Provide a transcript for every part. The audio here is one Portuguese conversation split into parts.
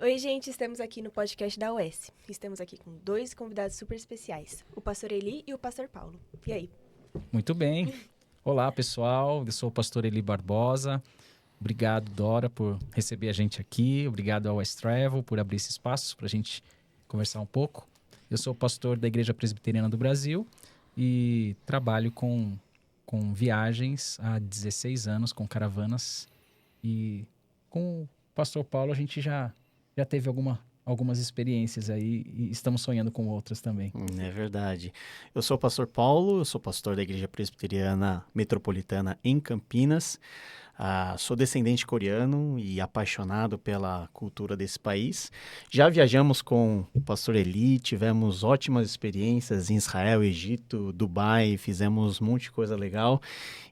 Oi, gente, estamos aqui no podcast da UES. Estamos aqui com 2 convidados super especiais, o pastor Eli e o pastor Paulo. E aí? Muito bem. Olá, pessoal. Eu sou o pastor Eli Barbosa. Obrigado, Dora, por receber a gente aqui. Obrigado ao West Travel por abrir esse espaço para a gente conversar um pouco. Eu sou pastor da Igreja Presbiteriana do Brasil e trabalho com viagens há 16 anos, com caravanas. E com o pastor Paulo a gente já teve algumas experiências aí e estamos sonhando com outras também. É verdade. Eu sou o pastor Paulo, eu sou pastor da Igreja Presbiteriana Metropolitana em Campinas. Sou descendente coreano e apaixonado pela cultura desse país. Já viajamos com o pastor Eli, tivemos ótimas experiências em Israel, Egito, Dubai, fizemos um monte de coisa legal.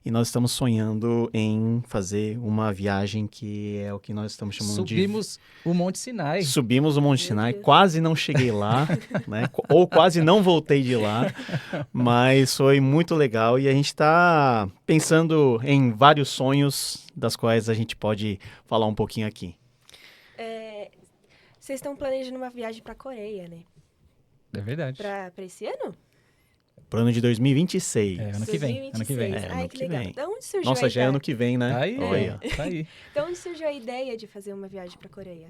E nós estamos sonhando em fazer uma viagem que é o que nós estamos chamando Subimos o Monte Sinai. Subimos o Monte Sinai, Deus. quase não cheguei lá, né? Ou quase não voltei de lá, mas foi muito legal e a gente está pensando em vários sonhos das quais a gente pode falar um pouquinho aqui. Vocês estão planejando uma viagem pra Coreia, né? É verdade. Pra esse ano? Pro ano de 2026. Ano que vem. 2026. É, Ai, ano que que legal. vem. Da onde surgiu Nossa, a já é ideia? ano que vem, né? Tá aí, Olha. tá aí. Da onde surgiu a ideia de fazer uma viagem pra Coreia?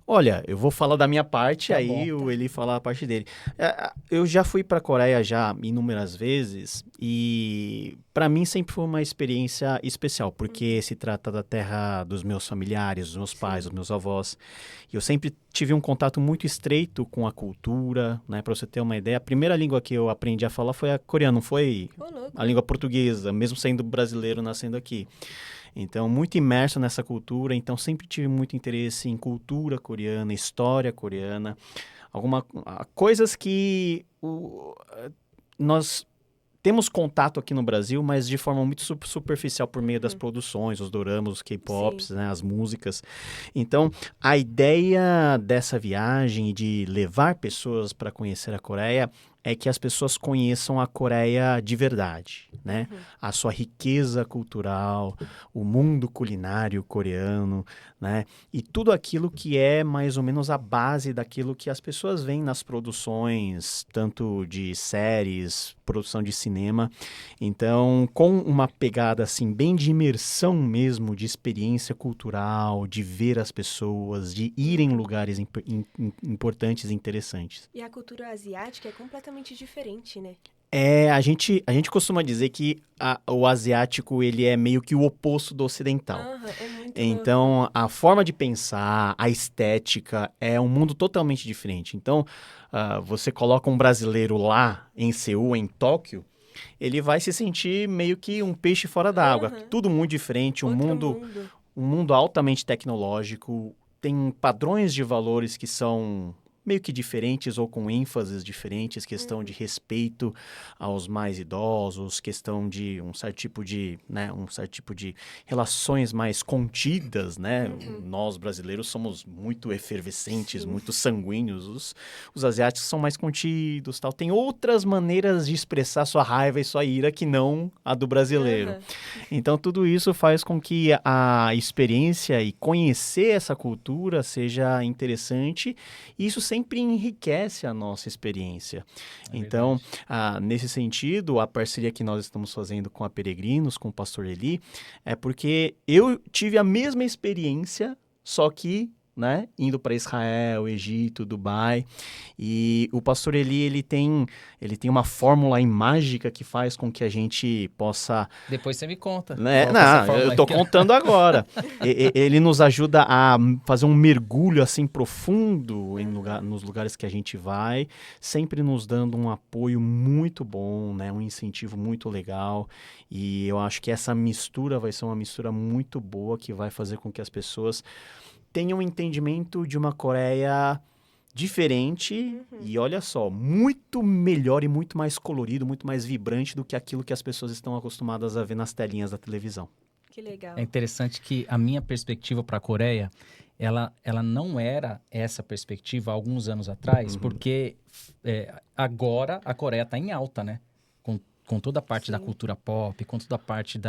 Olha, eu vou falar da minha parte, Tá aí bom. o Eli falar a parte dele. Eu já fui para a Coreia já inúmeras vezes e para mim sempre foi uma experiência especial, porque se trata da terra dos meus familiares, dos meus pais, dos meus avós. E eu sempre tive um contato muito estreito com a cultura, né? Para você ter uma ideia, a primeira língua que eu aprendi a falar foi a coreana, não foi Ô, louco. a língua portuguesa, mesmo sendo brasileiro nascendo aqui. Então, muito imerso nessa cultura, então sempre tive muito interesse em cultura coreana, história coreana, coisas que nós temos contato aqui no Brasil, mas de forma muito superficial por meio das produções, os doramas, os K-pops, né, as músicas. Então, a ideia dessa viagem de levar pessoas para conhecer a Coreia é que as pessoas conheçam a Coreia de verdade, né? A sua riqueza cultural, o mundo culinário coreano, né? E tudo aquilo que é mais ou menos a base daquilo que as pessoas veem nas produções, tanto de séries, produção de cinema. Então, com uma pegada assim bem de imersão mesmo, de experiência cultural, de ver as pessoas, de ir em lugares importantes e interessantes. E a cultura asiática é completamente diferente, né? A gente costuma dizer que o asiático ele é meio que o oposto do ocidental. É muito louco. Então, a forma de pensar, a estética é um mundo totalmente diferente. Então, você coloca um brasileiro lá em Seul, em Tóquio, ele vai se sentir meio que um peixe fora d'água. Tudo muito diferente, um mundo altamente tecnológico, tem padrões de valores que são meio que diferentes ou com ênfases diferentes, questão de respeito aos mais idosos, questão de um certo tipo de relações mais contidas, né? Nós brasileiros somos muito efervescentes, muito sanguíneos, os asiáticos são mais contidos, tal. Tem outras maneiras de expressar sua raiva e sua ira que não a do brasileiro. Então tudo isso faz com que a experiência e conhecer essa cultura seja interessante, e isso sempre enriquece a nossa experiência. Então, nesse sentido, a parceria que nós estamos fazendo com a Peregrinos, com o pastor Eli, é porque eu tive a mesma experiência, só que, né, indo para Israel, Egito, Dubai, e o pastor Eli, ele tem uma fórmula aí mágica que faz com que a gente possa... Depois você me conta. Né? Não, eu tô contando agora. Ele nos ajuda a fazer um mergulho assim profundo nos lugares que a gente vai, sempre nos dando um apoio muito bom, né? Um incentivo muito legal. E eu acho que essa mistura vai ser uma mistura muito boa que vai fazer com que as pessoas tenham um entendimento de uma Coreia diferente e, olha só, muito melhor e muito mais colorido, muito mais vibrante do que aquilo que as pessoas estão acostumadas a ver nas telinhas da televisão. Que legal. É interessante que a minha perspectiva para a Coreia, ela não era essa perspectiva há alguns anos atrás, porque agora a Coreia está em alta, né? com toda a parte da Sim. cultura pop, com toda a parte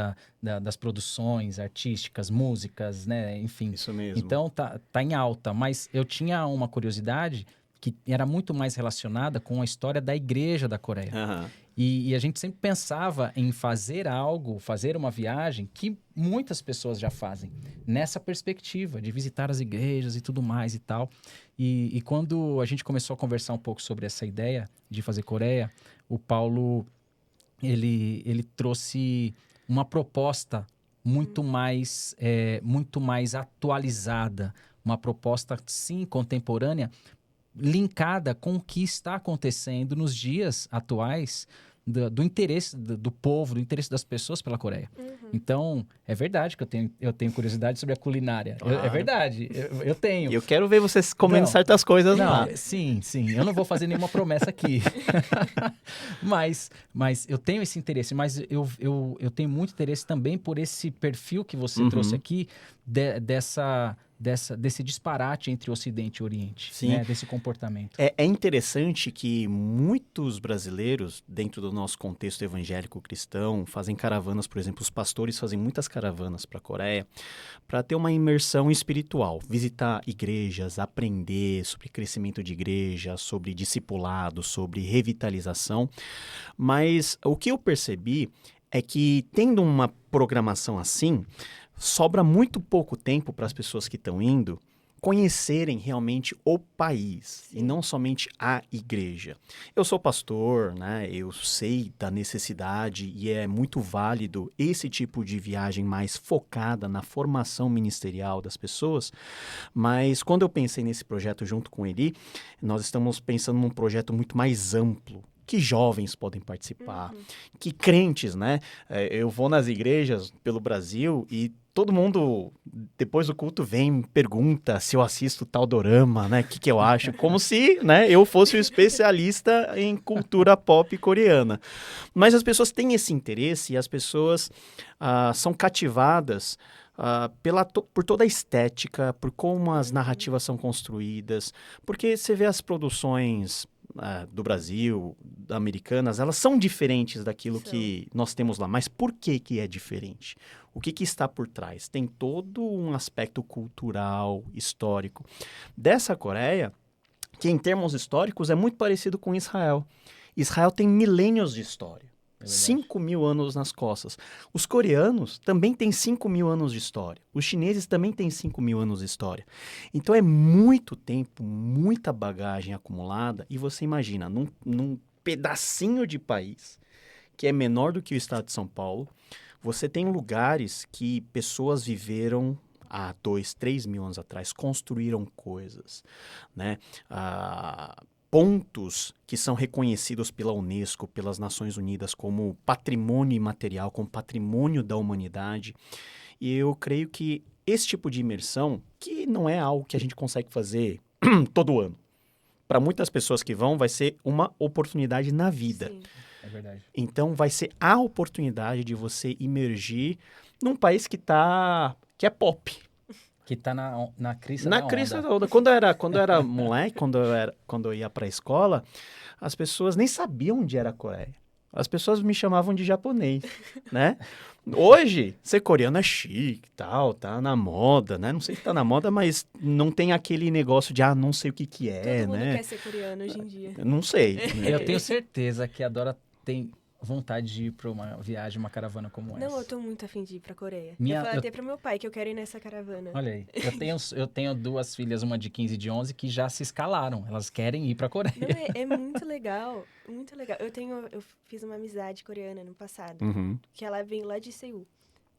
das produções artísticas, músicas, né? Enfim. Isso mesmo. Então, tá em alta. Mas eu tinha uma curiosidade que era muito mais relacionada com a história da igreja da Coreia. Aham. E a gente sempre pensava em fazer algo, fazer uma viagem que muitas pessoas já fazem, nessa perspectiva de visitar as igrejas e tudo mais e tal. E quando a gente começou a conversar um pouco sobre essa ideia de fazer Coreia, o Paulo, ele trouxe uma proposta muito mais atualizada, uma proposta, sim, contemporânea, linkada com o que está acontecendo nos dias atuais do interesse do povo, do interesse das pessoas pela Coreia. Então, é verdade que eu tenho curiosidade sobre a culinária. É Claro. verdade, eu tenho. E eu quero ver vocês comendo Não. certas coisas lá. Não, sim, eu não vou fazer nenhuma promessa aqui. mas eu tenho esse interesse, mas eu tenho muito interesse também por esse perfil que você trouxe aqui, desse disparate entre Ocidente e Oriente, Sim. né? Desse comportamento. É interessante que muitos brasileiros, dentro do nosso contexto evangélico cristão, fazem caravanas, por exemplo, os pastores fazem muitas caravanas para a Coreia para ter uma imersão espiritual, visitar igrejas, aprender sobre crescimento de igreja, sobre discipulado, sobre revitalização. Mas o que eu percebi é que, tendo uma programação assim, sobra muito pouco tempo para as pessoas que estão indo conhecerem realmente o país e não somente a igreja. Eu sou pastor, né? Eu sei da necessidade e é muito válido esse tipo de viagem mais focada na formação ministerial das pessoas, mas quando eu pensei nesse projeto junto com ele, nós estamos pensando num projeto muito mais amplo, que jovens podem participar, que crentes, né? Eu vou nas igrejas pelo Brasil e todo mundo, depois do culto, vem e pergunta se eu assisto tal dorama, né? O que eu acho? Como se, né, eu fosse o especialista em cultura pop coreana. Mas as pessoas têm esse interesse e as pessoas são cativadas por toda a estética, por como as narrativas são construídas, porque você vê as produções do Brasil, americanas, elas são diferentes daquilo que nós temos lá. Mas por que é diferente? O que está por trás? Tem todo um aspecto cultural, histórico dessa Coreia, que em termos históricos é muito parecido com Israel. Israel tem milênios de história. 5.000 anos nas costas. Os coreanos também têm 5.000 anos de história. Os chineses também têm 5.000 anos de história. Então é muito tempo, muita bagagem acumulada. E você imagina, num pedacinho de país que é menor do que o estado de São Paulo, você tem lugares que pessoas viveram há 2, 3 mil anos atrás, construíram coisas, né? Pontos que são reconhecidos pela Unesco, pelas Nações Unidas como patrimônio imaterial, como patrimônio da humanidade. E eu creio que esse tipo de imersão, que não é algo que a gente consegue fazer todo ano, para muitas pessoas que vão, vai ser uma oportunidade na vida. Sim. É verdade. Então, vai ser a oportunidade de você imergir num país que é pop. Que tá na crista Na da onda. crista da onda. Quando eu era moleque, quando eu ia para a escola, as pessoas nem sabiam onde era a Coreia. As pessoas me chamavam de japonês, né? Hoje, ser coreano é chique, tal, tá na moda, né? Não sei se tá na moda, mas não tem aquele negócio de, não sei o que é, Todo mundo né? quer ser coreano hoje em dia. Não sei. Né? Eu tenho certeza que a Dora tem vontade de ir para uma viagem, uma caravana como essa. Não, eu tô muito afim de ir pra Coreia. Minha- Eu falei eu- até pro meu pai que eu quero ir nessa caravana. Olha aí, eu tenho 2 filhas, uma de 15 e de 11, que já se escalaram. Elas querem ir para a Coreia. Não, é muito legal, muito legal. Eu fiz uma amizade coreana no passado, Uhum. que ela veio lá de Seul.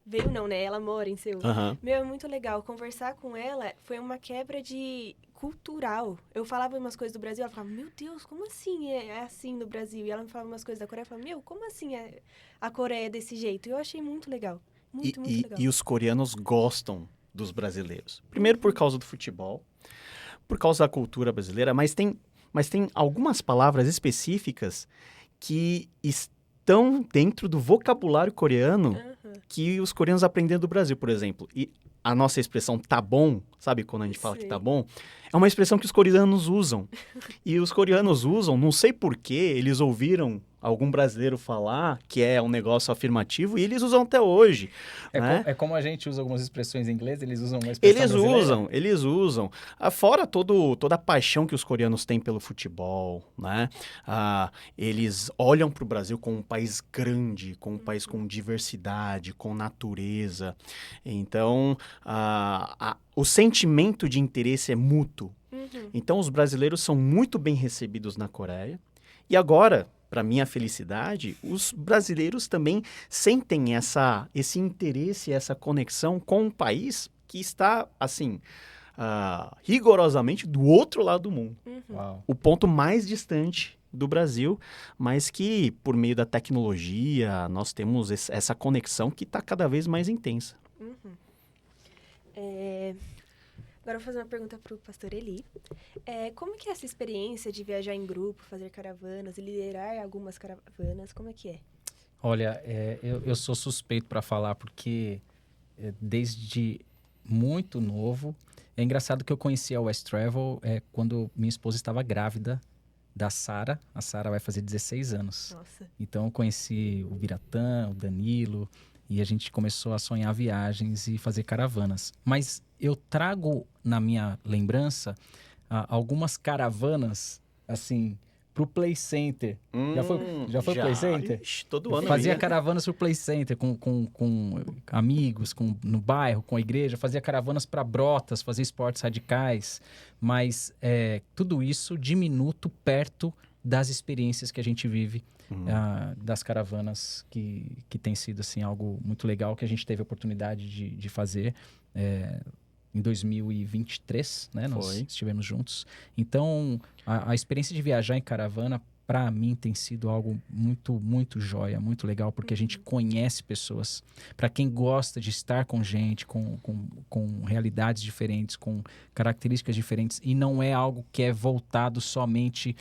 Veio não, né? Ela mora em Seul. Aham. Meu, é muito legal. Conversar com ela foi uma quebra de cultural. Eu falava umas coisas do Brasil, ela falava, meu Deus, como assim é assim no Brasil? E ela me falava umas coisas da Coreia, eu falava, meu, como assim a Coreia é desse jeito? Eu achei muito legal. Muito legal. E os coreanos gostam dos brasileiros. Primeiro por causa do futebol, por causa da cultura brasileira, mas tem algumas palavras específicas que estão dentro do vocabulário coreano que os coreanos aprenderam do Brasil, por exemplo. E a nossa expressão tá bom, sabe quando a gente fala que tá bom? É uma expressão que os coreanos usam. E os coreanos usam, não sei porquê, eles ouviram algum brasileiro falar que é um negócio afirmativo e eles usam até hoje. Né? É como a gente usa algumas expressões em inglês, eles usam uma expressão brasileira. Eles usam. Fora toda a paixão que os coreanos têm pelo futebol, né? Eles olham para o Brasil como um país grande, como um país com diversidade, com natureza. Então, o sentimento de interesse é mútuo. Então, os brasileiros são muito bem recebidos na Coreia. E agora, para minha felicidade, os brasileiros também sentem esse interesse, essa conexão com um país que está, assim, rigorosamente do outro lado do mundo. Uau. O ponto mais distante do Brasil, mas que, por meio da tecnologia, nós temos essa conexão que está cada vez mais intensa. Agora eu vou fazer uma pergunta para o pastor Eli. Como que é essa experiência de viajar em grupo, fazer caravanas, liderar algumas caravanas, como é que é? Olha, eu sou suspeito para falar porque desde muito novo, é engraçado que eu conheci a West Travel quando minha esposa estava grávida da Sara. A Sara vai fazer 16 anos. Nossa. Então eu conheci o Biratã, o Danilo, e a gente começou a sonhar viagens e fazer caravanas. Mas eu trago na minha lembrança algumas caravanas, assim, pro Play Center. Já foi Play Center? Ixi, todo ano. Fazia eu ia. caravanas pro Play Center com amigos, no bairro, com a igreja. Fazia caravanas para Brotas, fazia esportes radicais. Mas tudo isso diminuto perto das experiências que a gente vive das caravanas, que tem sido assim, algo muito legal que a gente teve a oportunidade de fazer em 2023, né? Nós estivemos juntos. Então, a experiência de viajar em caravana, para mim, tem sido algo muito, muito joia, muito legal, porque a gente conhece pessoas. Para quem gosta de estar com gente, com realidades diferentes, com características diferentes, e não é algo que é voltado somente...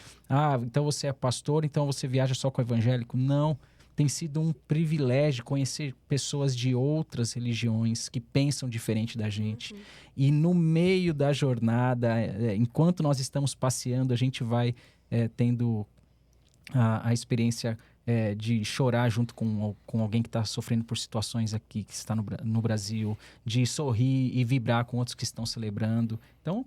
então você é pastor, então você viaja só com evangélico. Não. Tem sido um privilégio conhecer pessoas de outras religiões que pensam diferente da gente. E no meio da jornada, enquanto nós estamos passeando, a gente vai tendo a experiência de chorar junto com alguém que está sofrendo por situações aqui, que está no Brasil, de sorrir e vibrar com outros que estão celebrando. Então,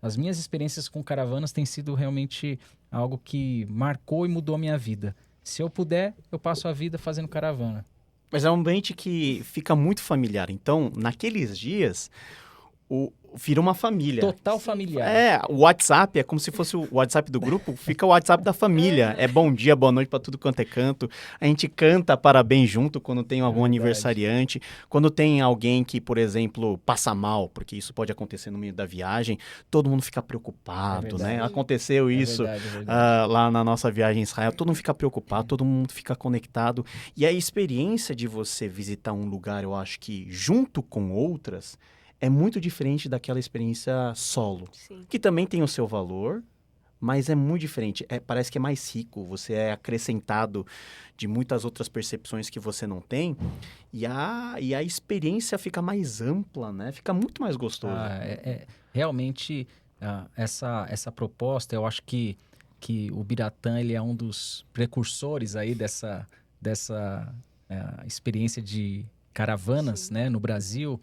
as minhas experiências com caravanas têm sido realmente algo que marcou e mudou a minha vida. Se eu puder, eu passo a vida fazendo caravana. Mas é um ambiente que fica muito familiar. Então, naqueles dias, vira uma família. Total familiar. O WhatsApp é como se fosse o WhatsApp do grupo, fica o WhatsApp da família. É bom dia, boa noite para tudo quanto é canto. A gente canta parabéns junto quando tem algum aniversariante. Quando tem alguém que, por exemplo, passa mal, porque isso pode acontecer no meio da viagem, todo mundo fica preocupado, né? Aconteceu isso lá na nossa viagem em Israel. Todo mundo fica preocupado, todo mundo fica conectado. E a experiência de você visitar um lugar, eu acho que junto com outras, é muito diferente daquela experiência solo. Sim. Que também tem o seu valor, mas é muito diferente. Parece que é mais rico, você é acrescentado de muitas outras percepções que você não tem, e a experiência fica mais ampla, né? Fica muito mais gostoso. Realmente, essa proposta, eu acho que o Biratã, ele é um dos precursores aí dessa experiência de caravanas, né, no Brasil.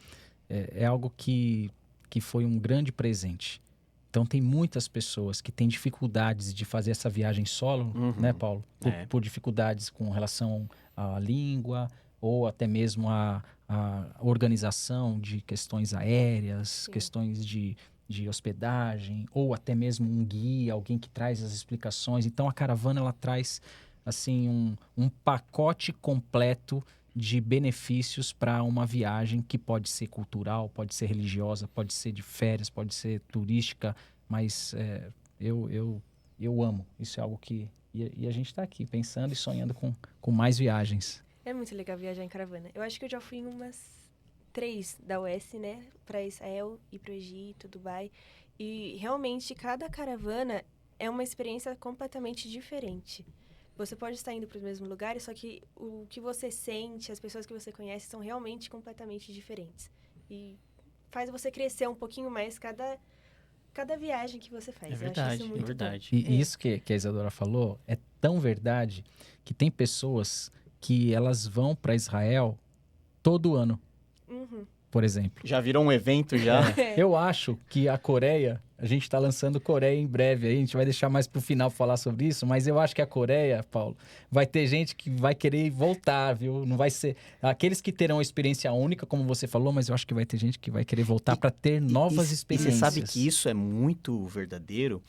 É algo que foi um grande presente. Então, tem muitas pessoas que têm dificuldades de fazer essa viagem solo, né, Paulo? Por dificuldades com relação à língua ou até mesmo à organização de questões aéreas, questões de hospedagem, ou até mesmo um guia, alguém que traz as explicações. Então, a caravana, ela traz assim, um pacote completo de benefícios para uma viagem que pode ser cultural, pode ser religiosa, pode ser de férias, pode ser turística, mas eu amo. Isso é algo que... E a gente está aqui pensando e sonhando com mais viagens. É muito legal viajar em caravana. Eu acho que eu já fui em umas 3 da US, né? Para Israel e para o Egito, Dubai. E realmente cada caravana é uma experiência completamente diferente. Você pode estar indo para os mesmos lugares, só que o que você sente, as pessoas que você conhece são realmente completamente diferentes. E faz você crescer um pouquinho mais cada viagem que você faz. É verdade, Eu acho isso muito verdade. bom. E isso que a Isadora falou tão verdade que tem pessoas que elas vão para Israel todo ano, Uhum. por exemplo. Já virou um evento já? Eu acho que a Coreia, a gente está lançando Coreia em breve aí, a gente vai deixar mais pro final falar sobre isso, mas eu acho que a Coreia, Paulo, vai ter gente que vai querer voltar, viu? Não vai ser aqueles que terão experiência única, como você falou, mas eu acho que vai ter gente que vai querer voltar para ter novas E experiências. você sabe que isso é muito verdadeiro,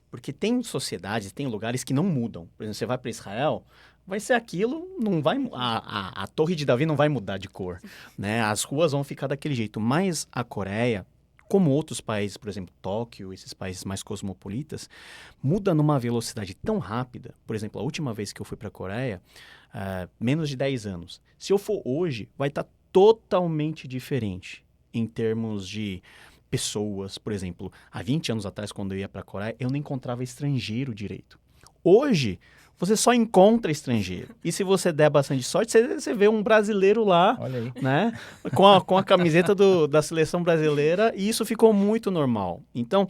porque tem sociedades, tem lugares que não mudam. Por exemplo, você vai para Israel, vai ser aquilo, não vai, a Torre de Davi não vai mudar de cor, né? As ruas vão ficar daquele jeito. Mas a Coreia, como outros países, por exemplo, Tóquio, esses países mais cosmopolitas, muda numa velocidade tão rápida. Por exemplo, a última vez que eu fui para a Coreia, menos de 10 anos. Se eu for hoje, vai estar totalmente diferente em termos de pessoas. Por exemplo, há 20 anos atrás, quando eu ia para a Coreia, eu não encontrava estrangeiro direito. Hoje, você só encontra estrangeiro. E se você der bastante sorte, você vê um brasileiro lá, Olha aí. né? Com a camiseta da seleção brasileira, e isso ficou muito normal. Então,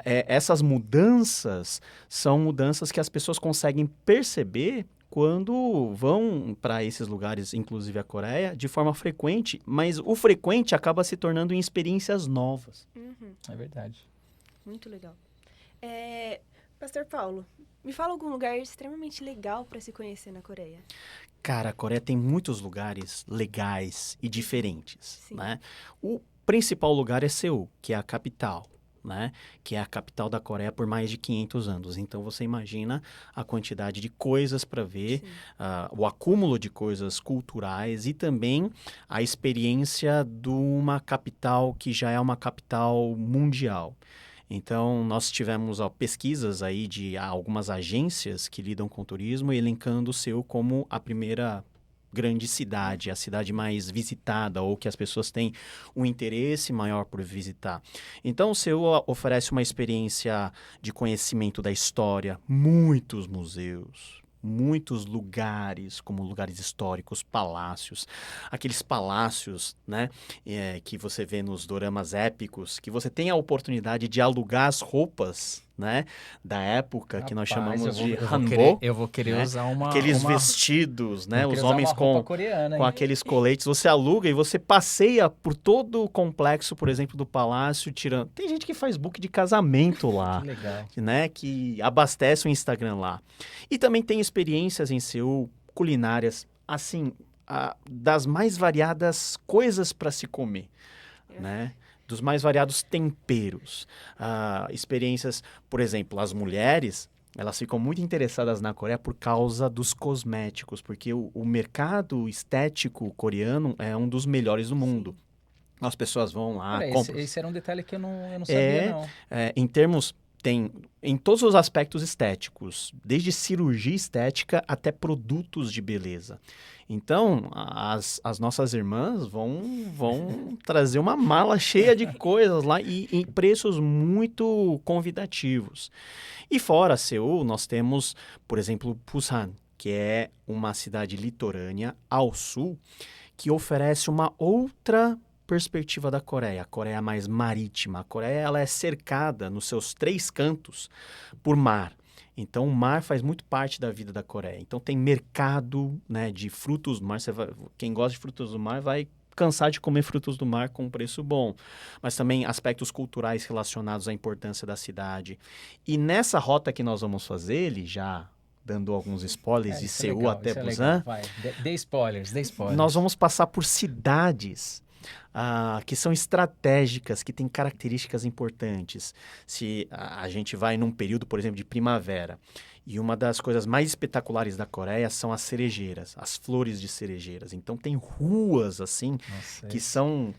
essas mudanças são mudanças que as pessoas conseguem perceber quando vão para esses lugares, inclusive a Coreia, de forma frequente, mas o frequente acaba se tornando em experiências novas. Uhum. É verdade. Muito legal. Pastor Paulo, me fala algum lugar extremamente legal para se conhecer na Coreia. Cara, a Coreia tem muitos lugares legais e diferentes, Sim. né? O principal lugar é Seul, que é a capital, né? Que é a capital da Coreia por mais de 500 anos. Então, você imagina a quantidade de coisas para ver, o acúmulo de coisas culturais e também a experiência de uma capital que já é uma capital mundial. Então, nós tivemos pesquisas aí de algumas agências que lidam com turismo, elencando o Seul como a primeira grande cidade, a cidade mais visitada, ou que as pessoas têm um interesse maior por visitar. Então, o Seul oferece uma experiência de conhecimento da história, muitos museus, muitos lugares, como lugares históricos, palácios. Aqueles palácios, né, que você vê nos doramas épicos, que você tem a oportunidade de alugar as roupas, né, da época, que nós chamamos de hanbok. Eu vou querer né? usar Aqueles vestidos, né, os homens coreana, com aqueles coletes, você aluga e você passeia por todo o complexo, por exemplo, do palácio, tirando... Tem gente que faz book de casamento lá. Que legal. Né, que abastece o Instagram lá. E também tem experiências em Seul, culinárias, assim, das mais variadas coisas para se comer, né? Dos mais variados temperos. Experiências, por exemplo, as mulheres, elas ficam muito interessadas na Coreia por causa dos cosméticos, porque o mercado estético coreano é um dos melhores do mundo. As pessoas vão lá, compram. Esse era um detalhe que eu não sabia, não. Em termos... Tem em todos os aspectos estéticos, desde cirurgia estética até produtos de beleza. Então, as nossas irmãs vão trazer uma mala cheia de coisas lá e em preços muito convidativos. E fora Seul, nós temos, por exemplo, Busan, que é uma cidade litorânea ao sul, que oferece uma outra perspectiva da Coreia. A Coreia é mais marítima. A Coreia ela é cercada nos seus 3 cantos por mar. Então, o mar faz muito parte da vida da Coreia. Então, tem mercado, né, de frutos do mar. Quem gosta de frutos do mar vai cansar de comer frutos do mar com um preço bom. Mas também aspectos culturais relacionados à importância da cidade. E nessa rota que nós vamos fazer, ele já... dando alguns spoilers de Seul até Busan. Dê spoilers. Nós vamos passar por cidades que são estratégicas, que têm características importantes. Se a gente vai num período, por exemplo, de primavera, e uma das coisas mais espetaculares da Coreia são as cerejeiras, as flores de cerejeiras. Então tem ruas assim, que são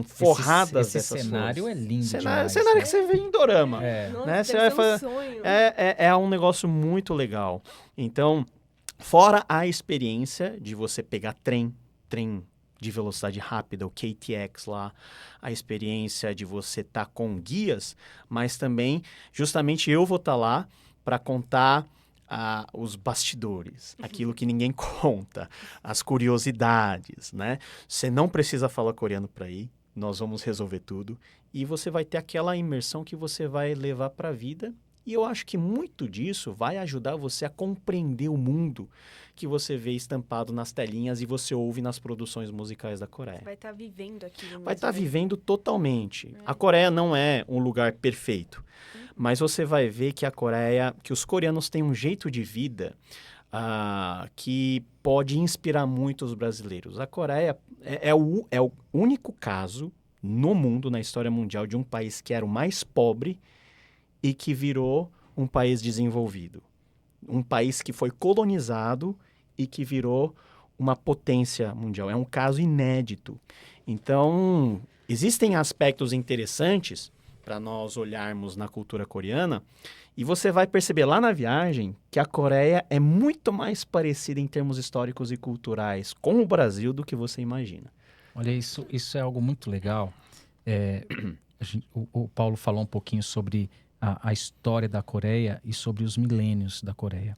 forradas dessas flores. Esse cenário é lindo cenário demais, que você vê em dorama. Nossa, né? deve ser um sonho. É um negócio muito legal. Então, fora a experiência de você pegar trem de velocidade rápida, o KTX lá, a experiência de você estar com guias, mas também, justamente, eu vou estar lá para contar os bastidores, aquilo que ninguém conta, as curiosidades, né? Você não precisa falar coreano para ir, nós vamos resolver tudo, e você vai ter aquela imersão que você vai levar para a vida E eu acho que muito disso vai ajudar você a compreender o mundo que você vê estampado nas telinhas e você ouve nas produções musicais da Coreia. Vai estar vivendo aquilo Vai mesmo, estar né? vivendo totalmente. A Coreia não é um lugar perfeito, mas você vai ver que que os coreanos têm um jeito de vida que pode inspirar muito os brasileiros. A Coreia é o único caso no mundo, na história mundial, de um país que era o mais pobre e que virou um país desenvolvido. Um país que foi colonizado e que virou uma potência mundial. É um caso inédito. Então, existem aspectos interessantes para nós olharmos na cultura coreana e você vai perceber lá na viagem que a Coreia é muito mais parecida em termos históricos e culturais com o Brasil do que você imagina. Olha, isso é algo muito legal. O Paulo falou um pouquinho sobre a história da Coreia e sobre os milênios da Coreia.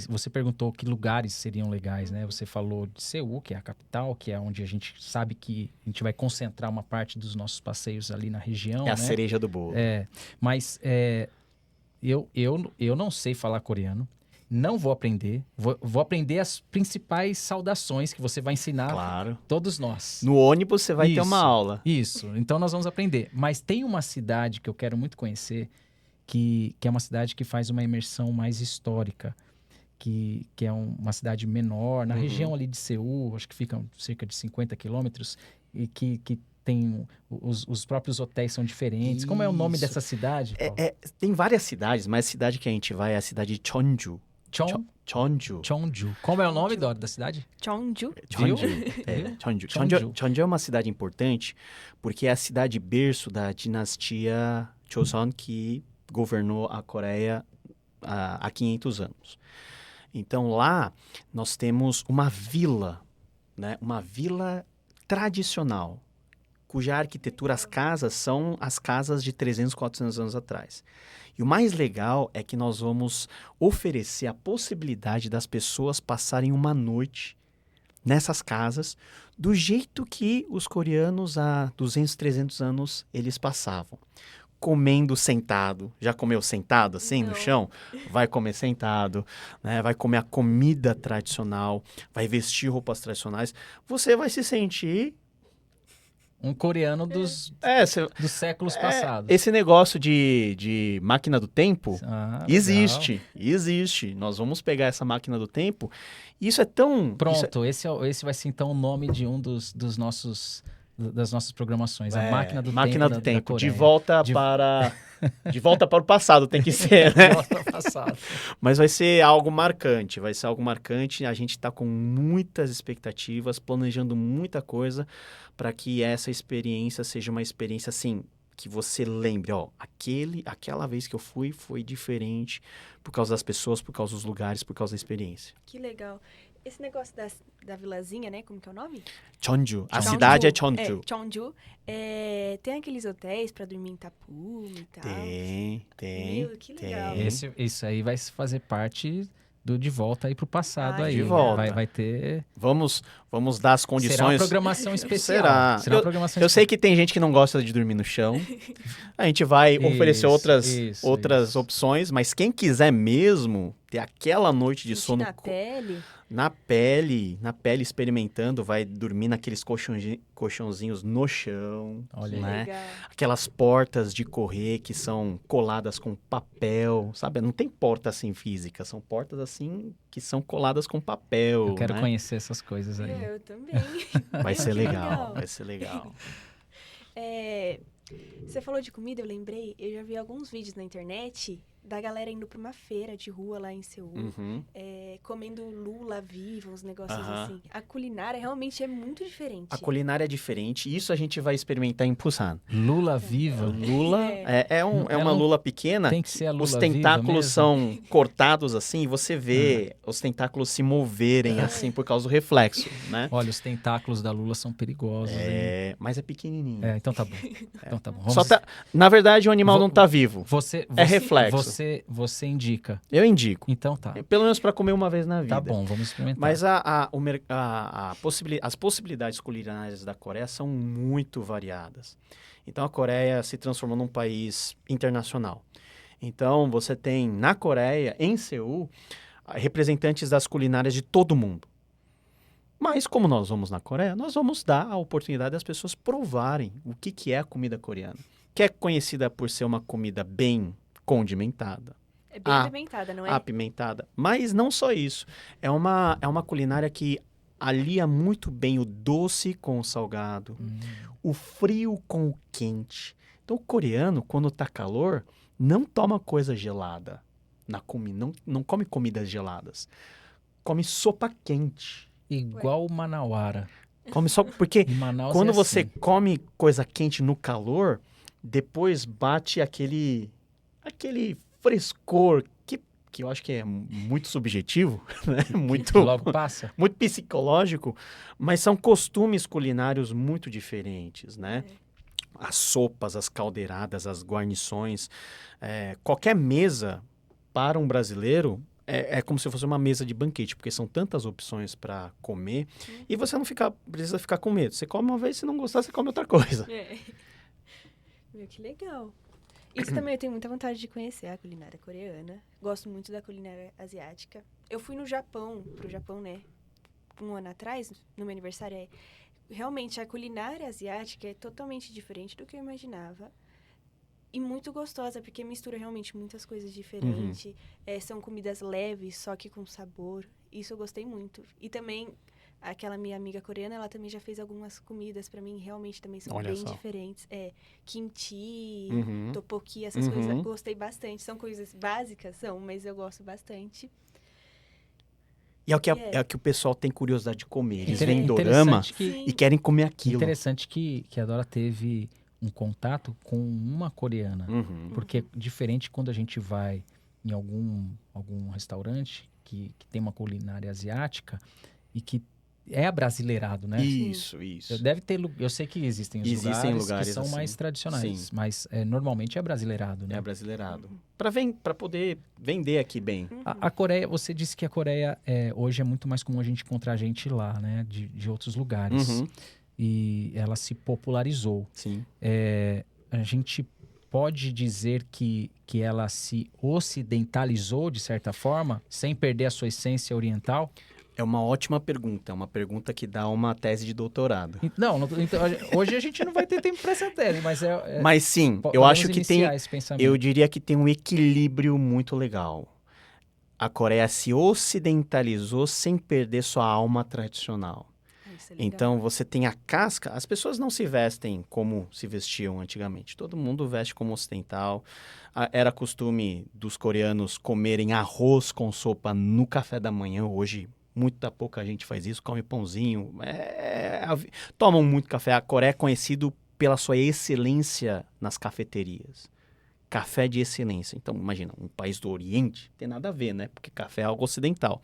Você perguntou que lugares seriam legais, né? Você falou de Seul, que é a capital, que é onde a gente sabe que a gente vai concentrar uma parte dos nossos passeios ali na região, É a né? cereja do bolo. Mas eu não sei falar coreano, não vou aprender. Vou aprender as principais saudações que você vai ensinar Claro. todos nós. No ônibus você vai ter uma Isso. aula. Isso, então nós vamos aprender. Mas tem uma cidade que eu quero muito conhecer, que é uma cidade que faz uma imersão mais histórica, que é uma cidade menor, na região ali de Seul, acho que fica cerca de 50 quilômetros, e que tem os próprios hotéis são diferentes. Como é o nome Isso. dessa cidade, Paulo? Tem várias cidades, mas a cidade que a gente vai é a cidade de Cheonju. Cheonju. Cheonju. Como é o nome da cidade? Cheonju. Cheonju. Viu? Cheonju. Cheonju. Cheonju é uma cidade importante porque é a cidade berço da dinastia Joseon, que governou a Coreia há 500 anos. Então lá nós temos uma vila, né? Uma vila tradicional, cuja arquitetura, as casas são as casas de 300, 400 anos atrás. E o mais legal é que nós vamos oferecer a possibilidade das pessoas passarem uma noite nessas casas do jeito que os coreanos há 200, 300 anos eles passavam. Comendo sentado. Já comeu sentado assim no Não. chão? Vai comer sentado, né? Vai comer a comida tradicional, vai vestir roupas tradicionais. Você vai se sentir Um coreano dos séculos passados. passados. Esse negócio de máquina do tempo Legal. existe. Nós vamos pegar essa máquina do tempo. E isso é tão... Pronto, esse vai ser então o nome de um das nossas programações. A máquina do máquina tempo. do tempo. Da De Coreia. volta para o passado tem que ser, né? De volta ao passado. Mas vai ser algo marcante. A gente está com muitas expectativas, planejando muita coisa para que essa experiência seja uma experiência assim que você lembre, ó, aquela vez que eu fui foi diferente por causa das pessoas, por causa dos lugares, por causa da experiência. Que legal. Esse negócio da vilazinha, né? Como que é o nome? Cheonju. A Cheonju. cidade é Cheonju. Cheonju. Tem aqueles hotéis pra dormir em Tapume e tal. Tem. Meu, que legal. Isso aí vai fazer parte do De Volta aí pro passado Ai, aí. de volta. Vai ter... Vamos dar as condições. Será uma programação especial. Será? Será uma programação Eu sei que tem gente que não gosta de dormir no chão. A gente vai oferecer outras opções, mas quem quiser mesmo ter aquela noite de Sentir sono na pele. na pele experimentando, vai dormir naqueles colchãozinhos no chão, Olha aí. né? Legal. Aquelas portas de correr que são coladas com papel, sabe? Não tem porta assim física, são portas assim que são coladas com papel, Eu quero né? conhecer essas coisas aí. Eu também. Vai ser Que legal, vai ser legal. Você falou de comida, eu lembrei, eu já vi alguns vídeos na internet da galera indo pra uma feira de rua lá em Seul, comendo lula viva, uns negócios assim. A culinária realmente é muito diferente. A culinária é diferente, isso a gente vai experimentar em Busan. Lula viva. Lula é uma lula pequena. Tem que ser a lula Os viva tentáculos mesmo? são cortados assim e você vê os tentáculos se moverem assim por causa do reflexo, né? Olha, os tentáculos da lula são perigosos. hein? Mas é pequenininho. Então tá bom. Então tá bom. Na verdade, o animal não tá vivo. É reflexo. Você indica. Eu indico. Então tá. Pelo menos para comer uma vez na vida. Tá bom, vamos experimentar. Mas as possibilidades culinárias da Coreia são muito variadas. Então, a Coreia se transformou num país internacional. Então, você tem na Coreia, em Seul, representantes das culinárias de todo mundo. Mas, como nós vamos na Coreia, nós vamos dar a oportunidade das pessoas provarem o que é a comida coreana, que é conhecida por ser uma comida bem condimentada, É bem apimentada, não é? apimentada. Mas não só isso. É uma culinária que alia muito bem o doce com o salgado, o frio com o quente. Então, o coreano, quando tá calor, não toma coisa gelada na comida, não come comidas geladas. Come sopa quente. Igual o Manauara. Come só porque Em Manaus quando é você assim. come coisa quente no calor, depois bate aquele frescor que eu acho que é muito subjetivo, né? Muito, Logo passa. muito psicológico, mas são costumes culinários muito diferentes, né? As sopas, as caldeiradas, as guarnições, qualquer mesa para um brasileiro é como se fosse uma mesa de banquete, porque são tantas opções para comer e você não precisa ficar com medo. Você come uma vez, se não gostar, você come outra coisa. É. Meu, que legal. Isso também eu tenho muita vontade de conhecer a culinária coreana. Gosto muito da culinária asiática. Eu fui pro Japão, né? Um ano atrás, no meu aniversário. Realmente, a culinária asiática é totalmente diferente do que eu imaginava. E muito gostosa, porque mistura realmente muitas coisas diferentes. São comidas leves, só que com sabor. Isso eu gostei muito. E também, aquela minha amiga coreana, ela também já fez algumas comidas pra mim. Realmente também são Olha bem só. diferentes. Kimchi, Uhum. tteokbokki, essas coisas. Eu gostei bastante. São coisas básicas, mas eu gosto bastante. E é o que o pessoal tem curiosidade de comer. Eles Inter- veem dorama interessante que- e querem comer aquilo. Interessante que a Dora teve um contato com uma coreana. Uhum. Porque diferente quando a gente vai em algum restaurante que tem uma culinária asiática e que é abrasileirado, né? Isso. Deve ter, eu sei que existem os Existem lugares, lugares que são assim. mais tradicionais, Sim. mas normalmente é brasileirado, né? É brasileirado. Para poder vender aqui bem. A Coreia, você disse que a Coreia hoje é muito mais comum a gente encontrar gente lá, né? De outros lugares. Uhum. E ela se popularizou. Sim. A gente pode dizer que ela se ocidentalizou de certa forma, sem perder a sua essência oriental? É uma ótima pergunta. É uma pergunta que dá uma tese de doutorado. Não, então, hoje a gente não vai ter tempo para essa tese, mas Mas sim, eu podemos acho que tem. iniciar esse pensamento. Eu diria que tem um equilíbrio muito legal. A Coreia se ocidentalizou sem perder sua alma tradicional. Isso é legal. Então você tem a casca. As pessoas não se vestem como se vestiam antigamente. Todo mundo veste como ocidental. Era costume dos coreanos comerem arroz com sopa no café da manhã. Hoje, muita pouca gente faz isso. Come pãozinho. Tomam muito café. A Coreia é conhecido pela sua excelência nas cafeterias. Café de excelência. Então, imagina, um país do Oriente, tem nada a ver, né? Porque café é algo ocidental.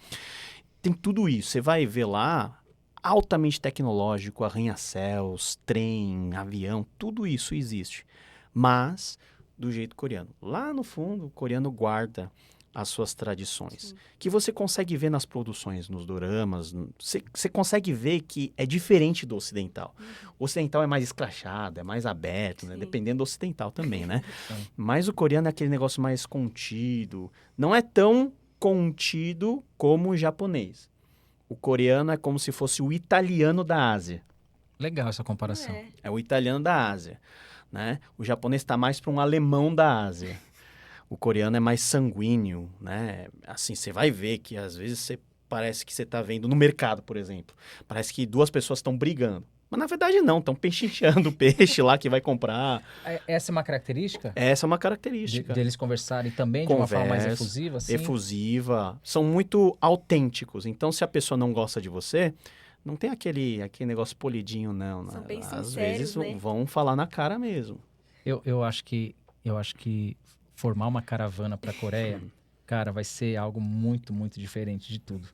Tem tudo isso. Você vai ver lá, altamente tecnológico, arranha-céus, trem, avião, tudo isso existe. Mas do jeito coreano. Lá no fundo, o coreano guarda as suas tradições. Que você consegue ver nas produções, nos doramas. Você consegue ver que é diferente do ocidental. O ocidental é mais escrachado, é mais aberto, né? Dependendo do ocidental também, né? Mas o coreano é aquele negócio mais contido. Não é tão contido como o japonês. O coreano é como se fosse o italiano da Ásia. Legal essa comparação. É o italiano da Ásia, né? O japonês está mais para um alemão da Ásia. O coreano é mais sanguíneo, né? Assim, você vai ver que às vezes parece que você está vendo no mercado, por exemplo. Parece que duas pessoas estão brigando. Mas na verdade não, estão pechinchando o peixe lá que vai comprar. Essa é uma característica? Essa é uma característica. Deles conversarem também de uma forma mais efusiva? Assim? Efusiva. São muito autênticos. Então, se a pessoa não gosta de você, não tem aquele negócio polidinho, não. São bem Às sinceros, vezes né? vão falar na cara mesmo. Eu acho que formar uma caravana para a Coreia, cara, vai ser algo muito, muito diferente de tudo.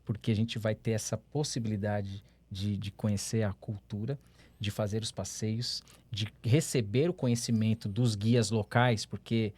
Porque a gente vai ter essa possibilidade de conhecer a cultura, de fazer os passeios, de receber o conhecimento dos guias locais, porque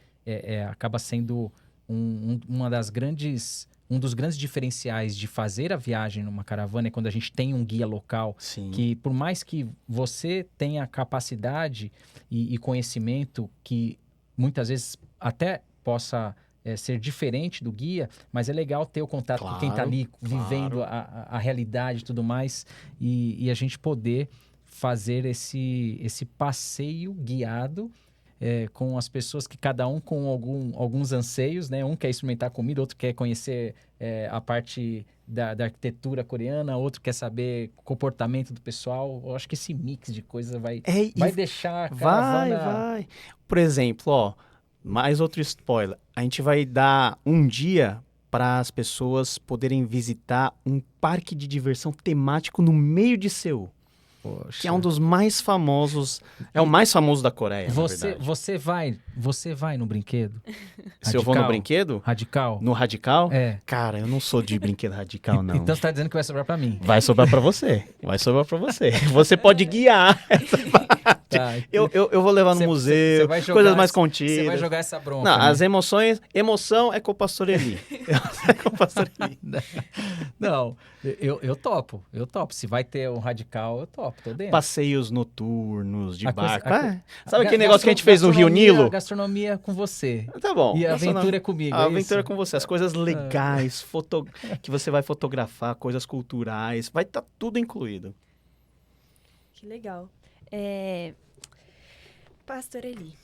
acaba sendo um um dos grandes diferenciais de fazer a viagem numa caravana é quando a gente tem um guia local Sim. que, por mais que você tenha capacidade e conhecimento que muitas vezes até possa ser diferente do guia, mas é legal ter o contato com quem está ali vivendo a realidade e tudo mais, e a gente poder fazer esse passeio guiado com as pessoas que cada um com alguns anseios, né? Um quer experimentar comida, outro quer conhecer a parte da arquitetura coreana, outro quer saber o comportamento do pessoal. Eu acho que esse mix de coisas vai deixar a caravana... Vai. Por exemplo, ó, mais outro spoiler. A gente vai dar um dia para as pessoas poderem visitar um parque de diversão temático no meio de Seul. Poxa. Que é um dos mais famosos. É o mais famoso da Coreia, na verdade. Você vai no brinquedo? Se eu vou no brinquedo? Radical? No radical? É. Cara, eu não sou de brinquedo radical, não. Então você tá dizendo que vai sobrar pra mim. Vai sobrar pra você. Você pode guiar essa parte. Tá. Eu vou levar no museu, coisas mais contidas. Você vai jogar essa bronca. Não, né? as emoções... Emoção é com o pastor Eli. É com o pastor Eli. Não, eu topo. Se vai ter um radical, eu topo, tô dentro. Passeios noturnos, de barco. Sabe aquele negócio que a gente fez no Rio Nilo? Gastronomia com você. Tá bom. E a aventura é comigo. A aventura é com você. As coisas legais, que você vai fotografar, coisas culturais. Vai estar tudo incluído. Que legal. Pastor Eli,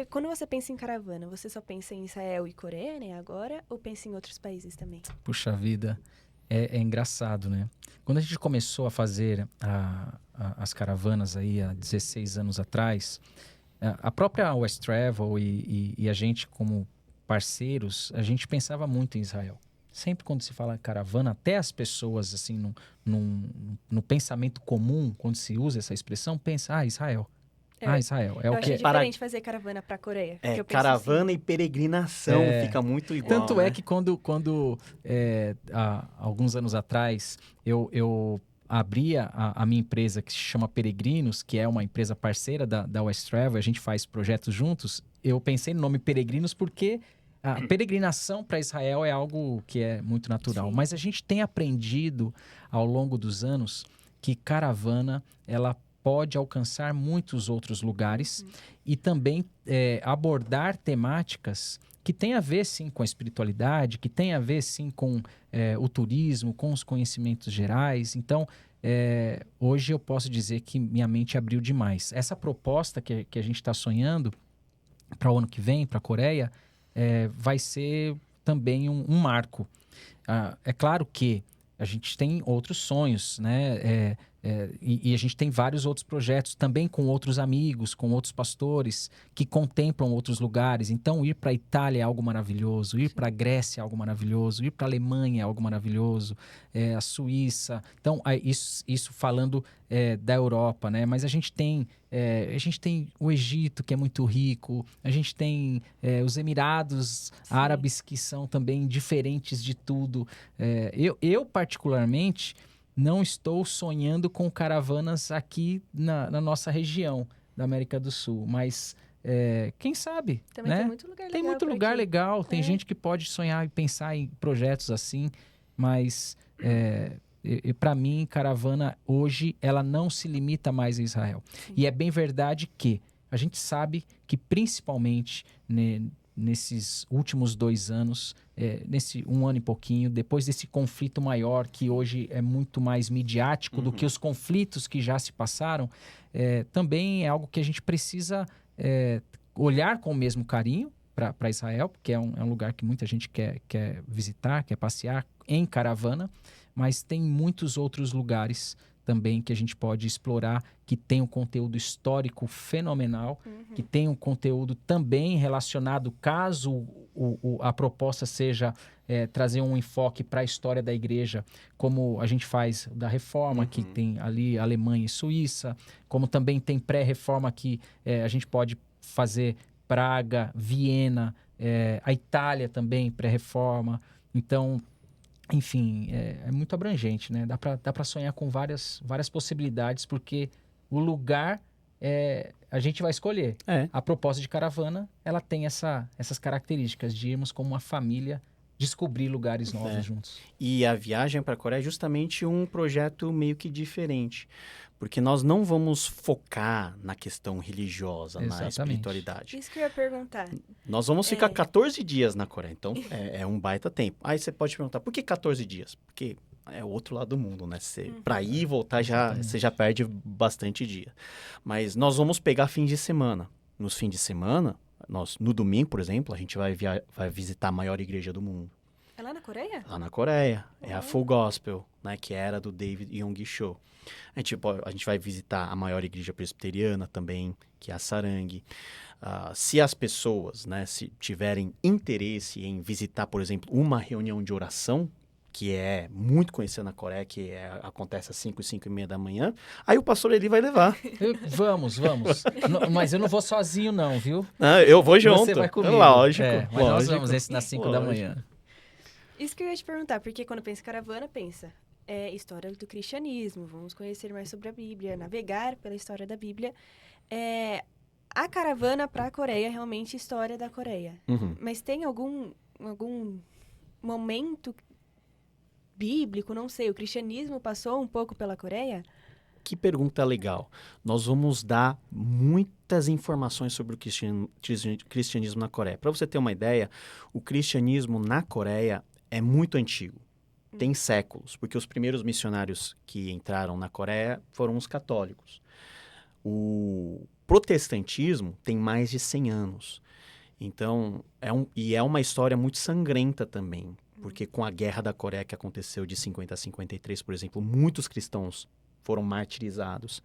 quando você pensa em caravana, você só pensa em Israel e Coreia, né, agora? Ou pensa em outros países também? Puxa vida, é engraçado, né? Quando a gente começou a fazer as caravanas aí há 16 anos atrás, a própria West Travel e a gente como parceiros, a gente pensava muito em Israel. Sempre quando se fala caravana, até as pessoas, assim, no pensamento comum, quando se usa essa expressão, pensa, Israel. Israel. Eu achei diferente fazer caravana para a Coreia. Caravana assim. E peregrinação, fica muito igual. Tanto é que quando há alguns anos atrás, eu abria a minha empresa que se chama Peregrinos, que é uma empresa parceira da West Travel, a gente faz projetos juntos, eu pensei no nome Peregrinos porque a peregrinação para Israel é algo que é muito natural. Sim. Mas a gente tem aprendido ao longo dos anos que caravana, ela pode alcançar muitos outros lugares e também abordar temáticas que têm a ver, sim, com a espiritualidade, que têm a ver, sim, com o turismo, com os conhecimentos gerais. Então, hoje eu posso dizer que minha mente abriu demais. Essa proposta que a gente está sonhando para o ano que vem, para a Coreia, vai ser também um marco. É claro que a gente tem outros sonhos, né? E a gente tem vários outros projetos também com outros amigos, com outros pastores que contemplam outros lugares. Então, ir para a Itália é algo maravilhoso, ir para a Grécia é algo maravilhoso, ir para a Alemanha é algo maravilhoso, a Suíça. Então, isso falando da Europa, né? Mas a gente tem o Egito, que é muito rico, a gente tem os Emirados Árabes, que são também diferentes de tudo. Eu particularmente, não estou sonhando com caravanas aqui na nossa região da América do Sul, mas quem sabe, também, né? Tem muito lugar legal. Tem muito lugar legal, tem gente que pode sonhar e pensar em projetos assim, mas para mim, caravana hoje, ela não se limita mais a Israel. Sim. E é bem verdade que a gente sabe que principalmente nesses últimos 2 anos, nesse 1 ano e pouquinho, depois desse conflito maior, que hoje é muito mais midiático do que os conflitos que já se passaram, também é algo que a gente precisa olhar com o mesmo carinho para Israel, porque é um lugar que muita gente quer visitar, quer passear em caravana, mas tem muitos outros lugares também que a gente pode explorar, que tem um conteúdo histórico fenomenal, que tem um conteúdo também relacionado, caso a proposta seja trazer um enfoque para a história da igreja, como a gente faz da Reforma, que tem ali Alemanha e Suíça, como também tem pré-reforma que a gente pode fazer Praga, Viena, a Itália também, pré-reforma. Então, enfim, é muito abrangente, né? Dá para sonhar com várias possibilidades, porque o lugar a gente vai escolher. A proposta de caravana, ela tem essas características de irmos como uma família descobrir lugares novos juntos. E a viagem para a Coreia é justamente um projeto meio que diferente, porque nós não vamos focar na questão religiosa, na Exatamente. espiritualidade. Isso que eu ia perguntar. Nós vamos ficar 14 dias na Coreia, então é um baita tempo. Aí você pode perguntar, por que 14 dias? Porque é o outro lado do mundo, né? Para ir e voltar, você já perde bastante dia. Mas nós vamos pegar fins de semana. Nos fins de semana, no domingo, por exemplo, a gente vai visitar a maior igreja do mundo. É lá na Coreia? Lá na Coreia. É a Full Gospel, né? Que era do David Yong-gi Cho. A gente vai visitar a maior igreja presbiteriana também, que é a Sarang. Se as pessoas, né, se tiverem interesse em visitar, por exemplo, uma reunião de oração, que é muito conhecida na Coreia, acontece às 5 e 5:30 da manhã, aí o pastor Eli vai levar. Vamos. Mas eu não vou sozinho não, viu? Eu vou junto. Você vai comigo. Lógico. Mas nós vamos esse das 5 da manhã. Isso que eu ia te perguntar, porque quando pensa em caravana, pensa história do cristianismo, vamos conhecer mais sobre a Bíblia, navegar pela história da Bíblia. A caravana para a Coreia é realmente história da Coreia. Uhum. Mas tem algum momento bíblico, não sei, o cristianismo passou um pouco pela Coreia? Que pergunta legal. Nós vamos dar muitas informações sobre o cristianismo na Coreia. Para você ter uma ideia, o cristianismo na Coreia é muito antigo. Tem séculos, porque os primeiros missionários que entraram na Coreia foram os católicos. O protestantismo tem mais de 100 anos. Então, é uma história muito sangrenta também, porque com a Guerra da Coreia que aconteceu de 50 a 53, por exemplo, muitos cristãos foram martirizados.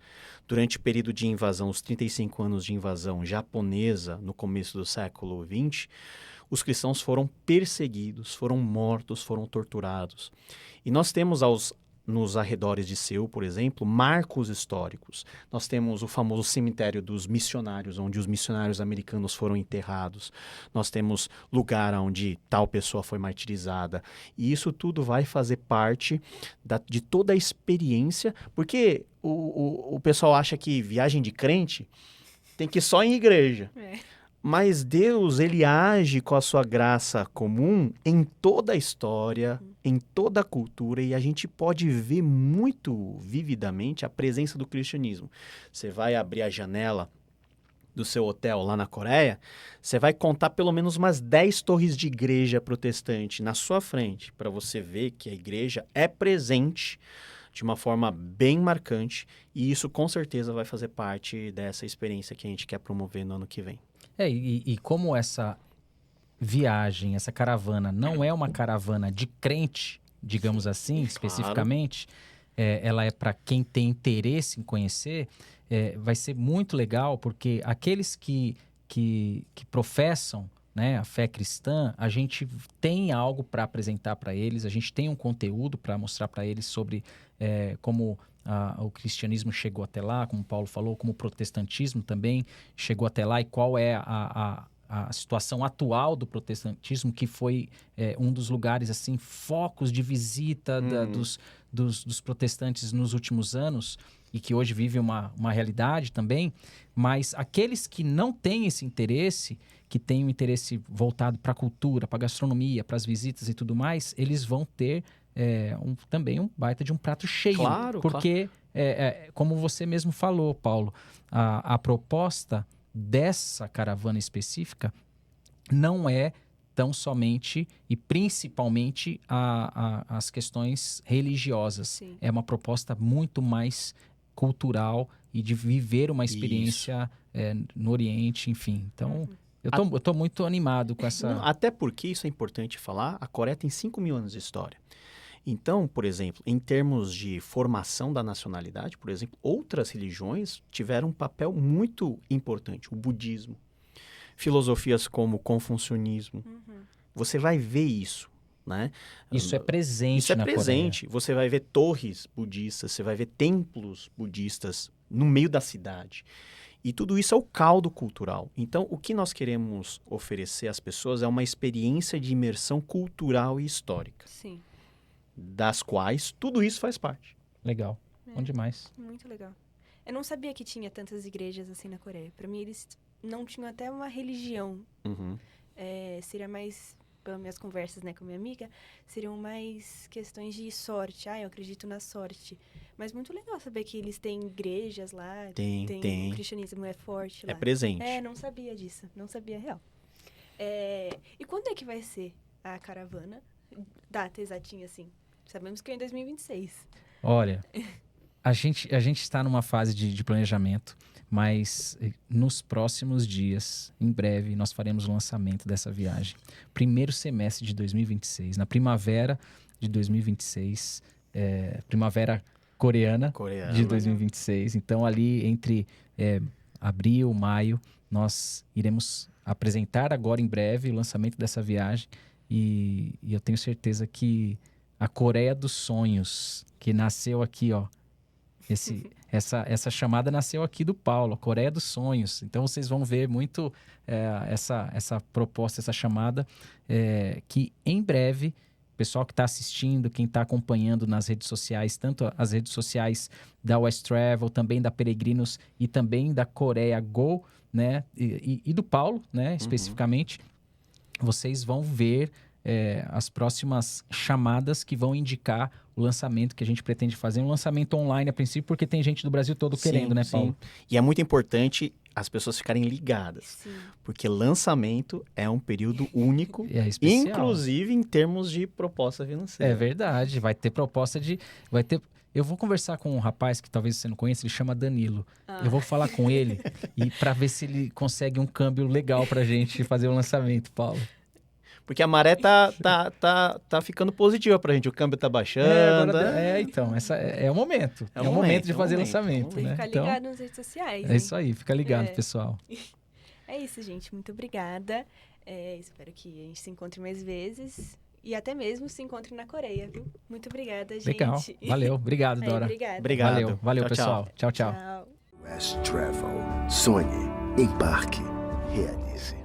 Durante o período de invasão, os 35 anos de invasão japonesa, no começo do século XX, os cristãos foram perseguidos, foram mortos, foram torturados. E nós temos nos arredores de Seul, por exemplo, marcos históricos. Nós temos o famoso cemitério dos missionários, onde os missionários americanos foram enterrados. Nós temos lugar onde tal pessoa foi martirizada. E isso tudo vai fazer parte de toda a experiência, porque o pessoal acha que viagem de crente tem que ir só em igreja. Mas Deus, ele age com a sua graça comum em toda a história, em toda a cultura, e a gente pode ver muito vividamente a presença do cristianismo. Você vai abrir a janela do seu hotel lá na Coreia, você vai contar pelo menos umas 10 torres de igreja protestante na sua frente, para você ver que a igreja é presente de uma forma bem marcante, e isso com certeza vai fazer parte dessa experiência que a gente quer promover no ano que vem. E como essa viagem, essa caravana, não é uma caravana de crente, digamos assim, especificamente, ela é para quem tem interesse em conhecer, vai ser muito legal, porque aqueles que professam, né, a fé cristã, a gente tem algo para apresentar para eles, a gente tem um conteúdo para mostrar para eles sobre como o cristianismo chegou até lá, como Paulo falou, como o protestantismo também chegou até lá, e qual é a situação atual do protestantismo, que foi um dos lugares, assim, focos de visita dos protestantes nos últimos anos, e que hoje vive uma realidade também. Mas aqueles que não têm esse interesse, que têm um interesse voltado para a cultura, para a gastronomia, para as visitas e tudo mais, eles vão ter também um baita de um prato cheio. Claro, porque, como você mesmo falou, Paulo, a proposta dessa caravana específica não é tão somente e principalmente as questões religiosas. Sim. É uma proposta muito mais cultural e de viver uma experiência no Oriente, enfim. Então, eu tô muito animado com essa... Até porque, isso é importante falar, a Coreia tem 5 mil anos de história. Então, por exemplo, em termos de formação da nacionalidade, por exemplo, outras religiões tiveram um papel muito importante. O budismo, filosofias como o confucionismo. Você vai ver isso, né? Isso é presente Isso é na presente. Coreia. Você vai ver torres budistas, você vai ver templos budistas no meio da cidade. E tudo isso é o caldo cultural. Então, o que nós queremos oferecer às pessoas é uma experiência de imersão cultural e histórica. Sim. Das quais tudo isso faz parte. Legal. Bom demais. Muito legal. Eu não sabia que tinha tantas igrejas assim na Coreia. Para mim, eles não tinham até uma religião. Uhum. Seria mais pelas minhas conversas, né, com a minha amiga, seriam mais questões de sorte. Eu acredito na sorte. Mas muito legal saber que eles têm igrejas lá. Tem. O cristianismo é forte lá. É presente. Não sabia disso. Não sabia real. E quando é que vai ser a caravana? Data exatinha, assim. Sabemos que é em 2026. Olha, a gente está numa fase de planejamento, mas nos próximos dias, em breve, nós faremos o lançamento dessa viagem. Primeiro semestre de 2026, na primavera de 2026, primavera coreana de 2026. Então, ali entre abril, maio, nós iremos apresentar agora em breve o lançamento dessa viagem e eu tenho certeza que a Coreia dos Sonhos, que nasceu aqui, ó, essa chamada nasceu aqui do Paulo, a Coreia dos Sonhos. Então vocês vão ver muito essa proposta, essa chamada, que em breve, o pessoal que está assistindo, quem está acompanhando nas redes sociais, tanto as redes sociais da West Travel, também da Peregrinos e também da Coreia Go, né, e do Paulo, né, especificamente, vocês vão ver as próximas chamadas que vão indicar o lançamento que a gente pretende fazer. Um lançamento online a princípio, porque tem gente do Brasil todo querendo, né, Paulo? E é muito importante as pessoas ficarem ligadas. Sim. Porque lançamento é um período único, especial. Inclusive em termos de proposta financeira. É verdade, vai ter proposta de... Eu vou conversar com um rapaz que talvez você não conheça, ele chama Danilo. Eu vou falar com ele e para ver se ele consegue um câmbio legal pra gente fazer o lançamento, Paulo. Porque a maré tá ficando positiva pra gente. O câmbio tá baixando. Então, essa é o momento. É o momento de fazer lançamento, né? Ficar ligado nas redes sociais. É isso aí, fica ligado, pessoal. É isso, gente. Muito obrigada. Espero que a gente se encontre mais vezes. E até mesmo se encontre na Coreia, viu? Muito obrigada, gente. Legal. Valeu. Obrigado, Dora. Obrigada. Valeu, pessoal. Tchau. West Travel. Sonhe, embarque, realize.